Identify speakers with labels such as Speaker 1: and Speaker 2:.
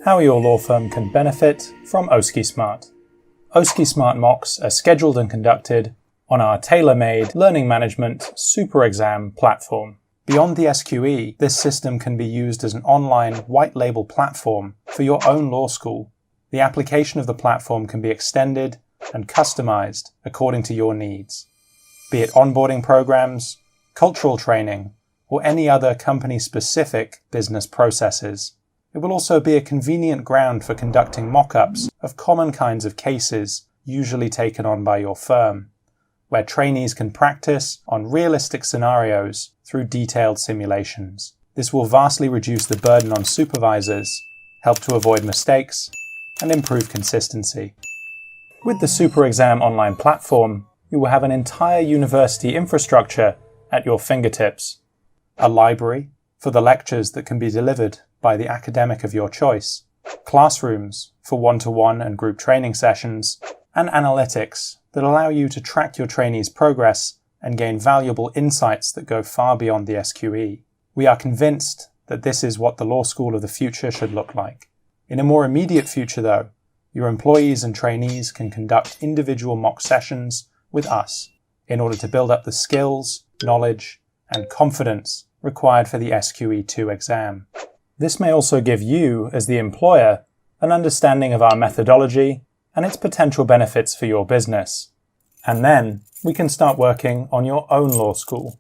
Speaker 1: how your law firm can benefit from OSCEsmart. OSCEsmart mocks are scheduled and conducted on our tailor-made learning management super exam platform. Beyond the SQE, this system can be used as an online white label platform for your own law school. The application of the platform can be extended and customized according to your needs, be it onboarding programs, cultural training, or any other company-specific business processes. It will also be a convenient ground for conducting mock-ups of common kinds of cases usually taken on by your firm, where trainees can practice on realistic scenarios through detailed simulations. This will vastly reduce the burden on supervisors, help to avoid mistakes, and improve consistency. With the Super Exam online platform, you will have an entire university infrastructure at your fingertips. A library for the lectures that can be delivered by the academic of your choice, classrooms for one-to-one and group training sessions, and analytics that allow you to track your trainees' progress and gain valuable insights that go far beyond the SQE. We are convinced that this is what the law school of the future should look like. In a more immediate future, though, your employees and trainees can conduct individual mock sessions with us in order to build up the skills, knowledge, and confidence required for the SQE2 exam. This may also give you, as the employer, an understanding of our methodology and its potential benefits for your business. And then we can start working on your own law school.